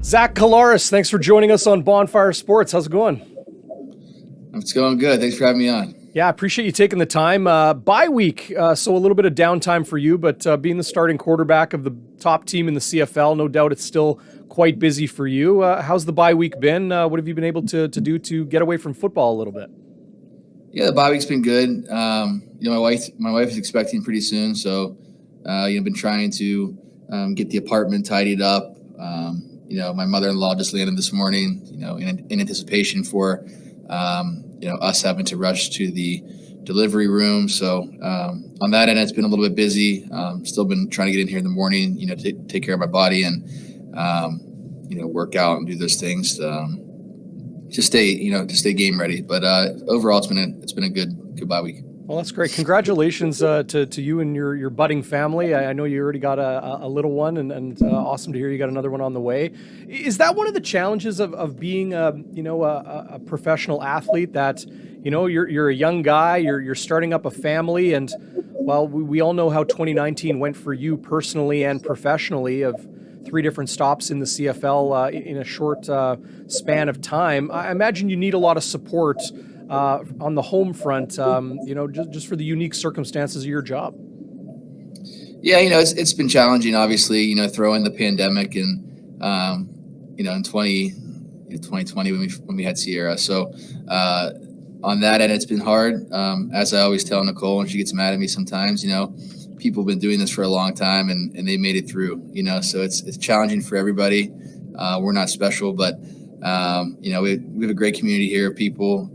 Zach Collaros, thanks for joining us on Bonfire Sports. How's it going? It's going good. Thanks for having me on. Yeah, I appreciate you taking the time. Bye week, so a little bit of downtime for you, but being the starting quarterback of the top team in the CFL, no doubt it's still quite busy for you. How's the bye week been? What have you been able to do to get away from football a little bit? Yeah, the bye week's been good. My wife is expecting pretty soon, so been trying to get the apartment tidied up. My mother-in-law just landed this morning. In anticipation for us having to rush to the delivery room. So on that end, it's been a little bit busy. Still been trying to get in here in the morning, take care of my body and, work out and do those things. Just stay game ready. But overall, it's been a good bye week. Well, that's great. Congratulations to you and your budding family. I know you already got a little one, and awesome to hear you got another one on the way. Is that one of the challenges of being a professional athlete, that you're a young guy, you're starting up a family, and well, we all know how 2019 went for you personally and professionally, of 3 different stops in the CFL in a short span of time. I imagine you need a lot of support on the home front, just for the unique circumstances of your job. Yeah, it's been challenging, obviously, throw in the pandemic and, in 2020 when we had Sierra. So on that end, it's been hard. As I always tell Nicole when she gets mad at me sometimes, people have been doing this for a long time and they made it through, so it's challenging for everybody. We're not special, but we have a great community here of people,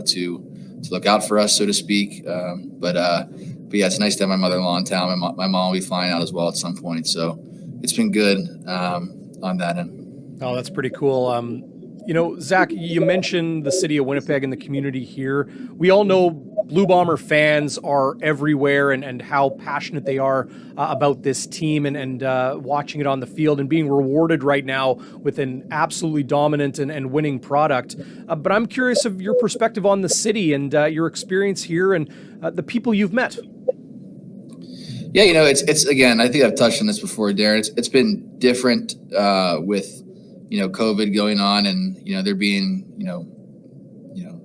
to look out for us, so to speak. But yeah, it's nice to have my mother-in-law in town. My mom will be flying out as well at some point. So it's been good on that end. Oh, that's pretty cool. Zach, you mentioned the city of Winnipeg and the community here. We all know Blue Bomber fans are everywhere and how passionate they are about this team and watching it on the field and being rewarded right now with an absolutely dominant and winning product. But I'm curious of your perspective on the city and your experience here and the people you've met. Yeah, it's again, I think I've touched on this before, Darrin. It's been different with COVID going on and, there being,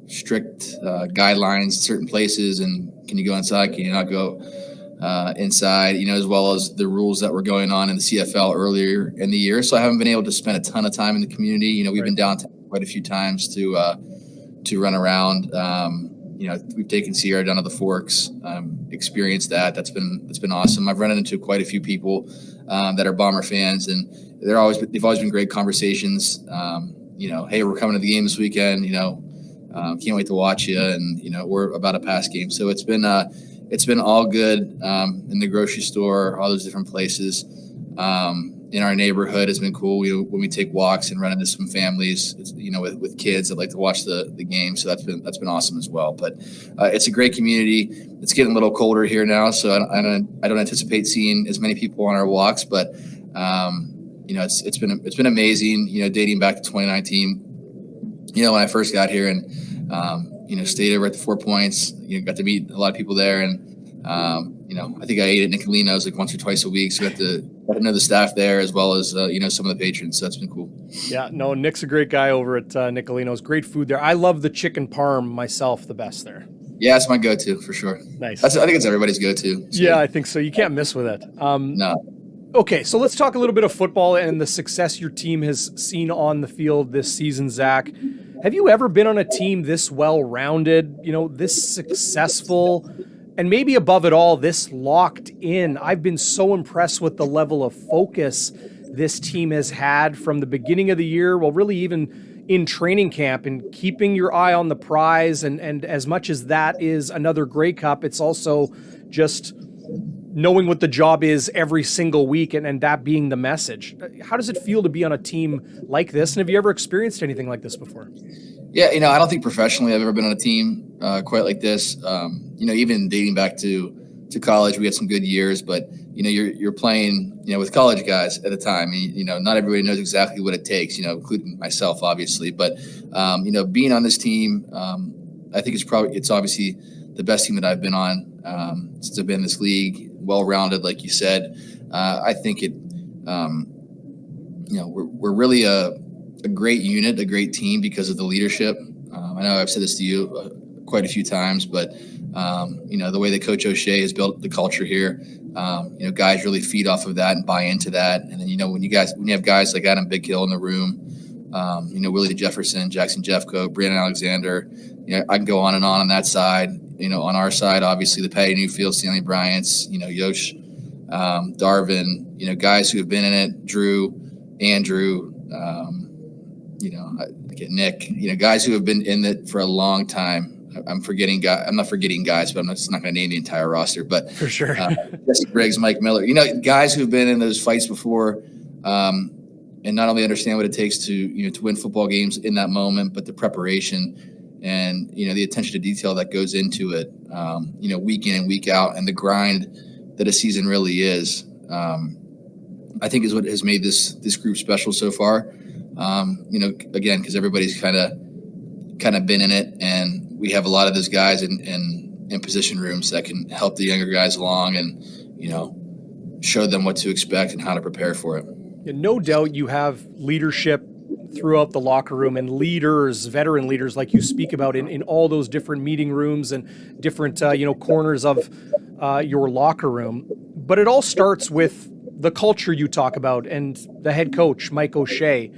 strict guidelines in certain places, and can you go inside, can you not go inside, as well as the rules that were going on in the CFL earlier in the year. So I haven't been able to spend a ton of time in the community. We've been downtown quite a few times to run around. We've taken Sierra down to the Forks, experienced that. That's been awesome. I've run into quite a few people that are Bomber fans, and they've always been great conversations. Hey, we're coming to the game this weekend. Can't wait to watch you, and we're about to pass game. So it's been all good in the grocery store, all those different places. In our neighborhood has been cool. When we take walks and run into some families, with kids that like to watch the game. So that's been awesome as well. But it's a great community. It's getting a little colder here now, so I don't anticipate seeing as many people on our walks. But it's been amazing. Dating back to 2019. When I first got here and stayed over at the 4 Points, got to meet a lot of people there, and I think I ate at Nicolino's like once or twice a week, so got to know the staff there as well as some of the patrons. So that's been cool. Yeah, no, Nick's a great guy over at Nicolino's. Great food there. I love the chicken parm myself, the best there. Yeah, it's my go-to for sure. Nice. I think it's everybody's go-to. So. Yeah, I think so. You can't miss with it. No. Okay, so let's talk a little bit of football and the success your team has seen on the field this season, Zach. Have you ever been on a team this well-rounded, this successful, and maybe above it all, this locked in? I've been so impressed with the level of focus this team has had from the beginning of the year, well, really even in training camp, and keeping your eye on the prize. And as much as that is another Grey Cup, it's also just knowing what the job is every single week and that being the message. How does it feel to be on a team like this? And have you ever experienced anything like this before? Yeah, I don't think professionally I've ever been on a team quite like this. Even dating back to college, we had some good years, but you're playing, with college guys at the time. Not everybody knows exactly what it takes, including myself, obviously. But being on this team, I think it's obviously the best team that I've been on since I've been in this league. Well-rounded, like you said. I think it we're really a great unit, a great team because of the leadership. I know I've said this to you quite a few times, but the way that Coach O'Shea has built the culture here, guys really feed off of that and buy into that. And then when you have guys like Adam Big Hill in the room, Willie Jefferson, Jackson Jeffcoat, Brandon Alexander, I can go on and on that side. On our side, obviously the Patty Newfield, Stanley Bryant's, Yosh, Darvin, guys who have been in it, Drew, Andrew, Nick, guys who have been in it for a long time. I'm not forgetting guys, but I'm just not going to name the entire roster. But for sure, Jesse Briggs, Mike Miller, guys who've been in those fights before, and not only understand what it takes to win football games in that moment, but the preparation and the attention to detail that goes into it, week in and week out, and the grind that a season really is. I think is what has made this group special so far. Again, because everybody's kind of been in it, and we have a lot of those guys in position rooms that can help the younger guys along and show them what to expect and how to prepare for it. No doubt you have leadership throughout the locker room and leaders, veteran leaders like you speak about in all those different meeting rooms and different corners of your locker room. But it all starts with the culture you talk about and the head coach, Mike O'Shea.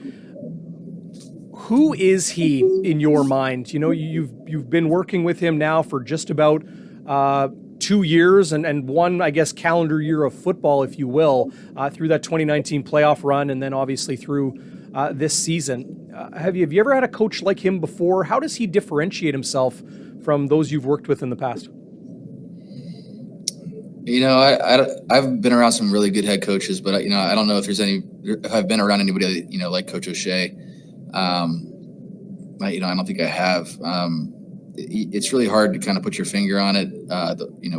Who is he in your mind? You've been working with him now for just about 2 years and one, I guess, calendar year of football, if you will, through that 2019 playoff run and then obviously through this season. Have you ever had a coach like him before? How does he differentiate himself from those you've worked with in the past? I've been around some really good head coaches, but I don't know if I've been around anybody like Coach O'Shea. I don't think I have. It's really hard to kind of put your finger on it,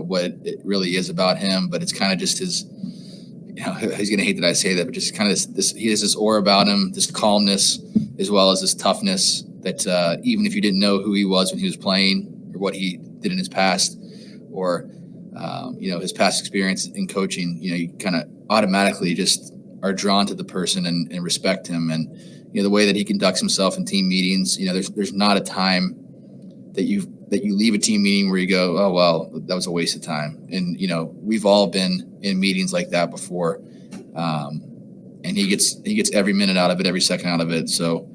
what it really is about him, but it's kind of just his, he's going to hate that I say that, but just kind of he has this aura about him, this calmness, as well as this toughness that even if you didn't know who he was when he was playing or what he did in his past or, his past experience in coaching, you kind of automatically just are drawn to the person and respect him. And, the way that he conducts himself in team meetings, there's not a time that you leave a team meeting where you go, oh, well, that was a waste of time. And, we've all been in meetings like that before. And he gets every minute out of it, every second out of it. So,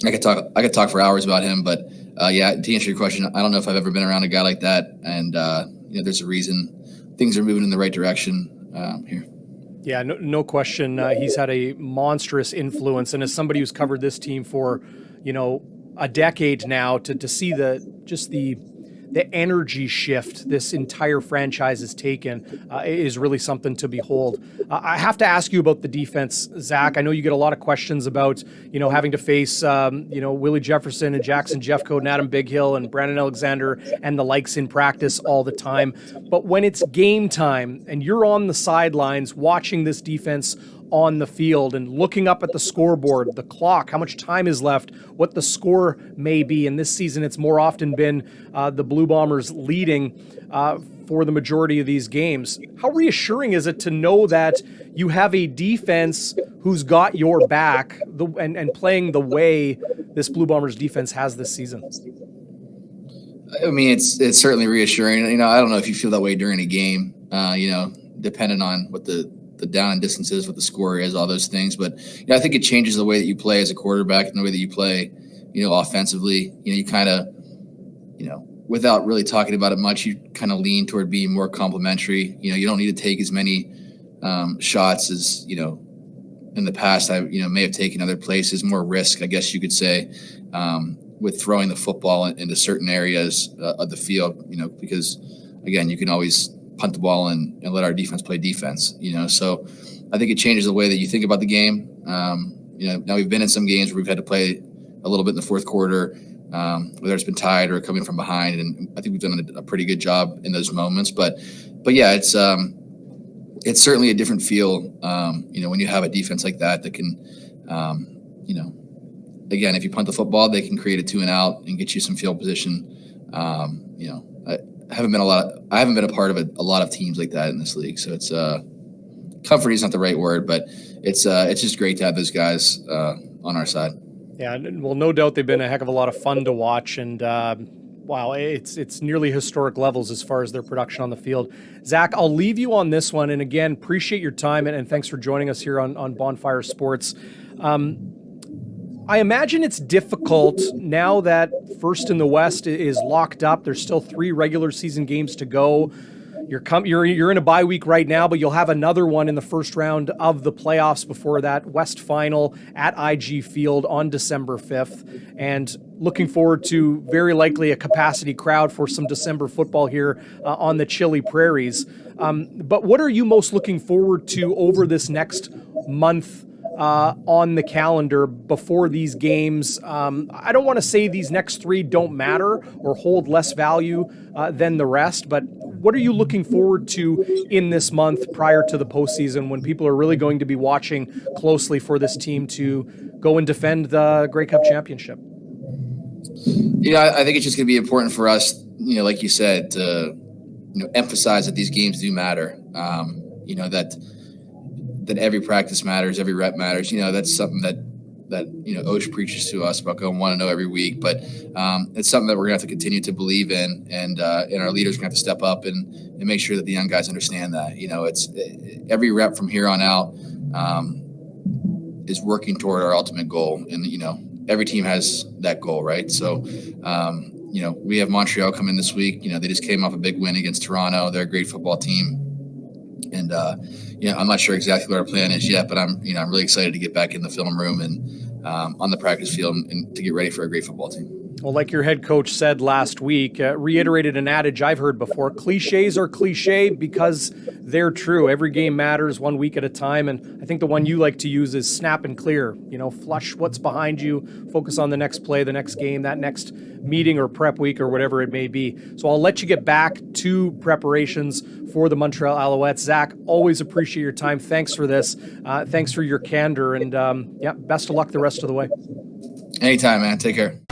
I could talk for hours about him, but to answer your question, I don't know if I've ever been around a guy like that. And, there's a reason things are moving in the right direction here. Yeah, no question. He's had a monstrous influence. And as somebody who's covered this team for, a decade now, to see the energy shift this entire franchise has taken is really something to behold. I have to ask you about the defense, Zach. I know you get a lot of questions about, having to face, Willie Jefferson and Jackson Jeffcoat and Adam Big Hill and Brandon Alexander and the likes in practice all the time. But when it's game time and you're on the sidelines watching this defense on the field and looking up at the scoreboard, the clock, how much time is left, what the score may be. And this season, it's more often been the Blue Bombers leading for the majority of these games. How reassuring is it to know that you have a defense who's got your back and playing the way this Blue Bombers defense has this season? I mean, it's certainly reassuring. I don't know if you feel that way during a game, depending on what the down and distances, what the score is, all those things. But I think it changes the way that you play as a quarterback and the way that you play, offensively. You kind of, without really talking about it much, you kind of lean toward being more complimentary. You don't need to take as many shots as, in the past I, may have taken other places, more risk, I guess you could say, with throwing the football into certain areas of the field, because again, you can always punt the ball and let our defense play defense, so I think it changes the way that you think about the game. Now we've been in some games where we've had to play a little bit in the fourth quarter, whether it's been tied or coming from behind. And I think we've done a pretty good job in those moments, but yeah, it's certainly a different feel, when you have a defense like that can, again, if you punt the football, they can create a 2 and out and get you some field position. I haven't been a part of a lot of teams like that in this league. So comfort is not the right word, but it's just great to have those guys on our side. Yeah, well, no doubt they've been a heck of a lot of fun to watch, and wow, it's nearly historic levels as far as their production on the field. Zach, I'll leave you on this one, and again, appreciate your time, and thanks for joining us here on Bonfire Sports. I imagine it's difficult now that first in the West is locked up. There's still 3 regular season games to go. You're in a bye week right now, but you'll have another one in the first round of the playoffs before that West final at IG Field on December 5th. And looking forward to very likely a capacity crowd for some December football here on the chilly prairies. But what are you most looking forward to over this next month on the calendar before these games? I don't want to say these next 3 don't matter or hold less value than the rest, but what are you looking forward to in this month prior to the postseason when people are really going to be watching closely for this team to go and defend the Grey Cup championship? I think it's just going to be important for us, like you said, to emphasize that these games do matter. That every practice matters, every rep matters. That's something that Osh preaches to us about going 1-0 every week. But it's something that we're gonna have to continue to believe in, and our leaders are gonna have to step up and make sure that the young guys understand that. It's every rep from here on out is working toward our ultimate goal, and every team has that goal, right? So we have Montreal coming this week. They just came off a big win against Toronto. They're a great football team. And I'm not sure exactly what our plan is yet, but I'm really excited to get back in the film room and on the practice field and to get ready for a great football team. Well, like your head coach said last week, reiterated an adage I've heard before: cliches are cliche because they're true. Every game matters, 1 week at a time. And I think the one you like to use is snap and clear. Flush what's behind you, focus on the next play, the next game, that next meeting or prep week or whatever it may be. So I'll let you get back to preparations for the Montreal Alouettes. Zach, always appreciate your time. Thanks for this. Thanks for your candor. And best of luck the rest of the way. Anytime, man. Take care.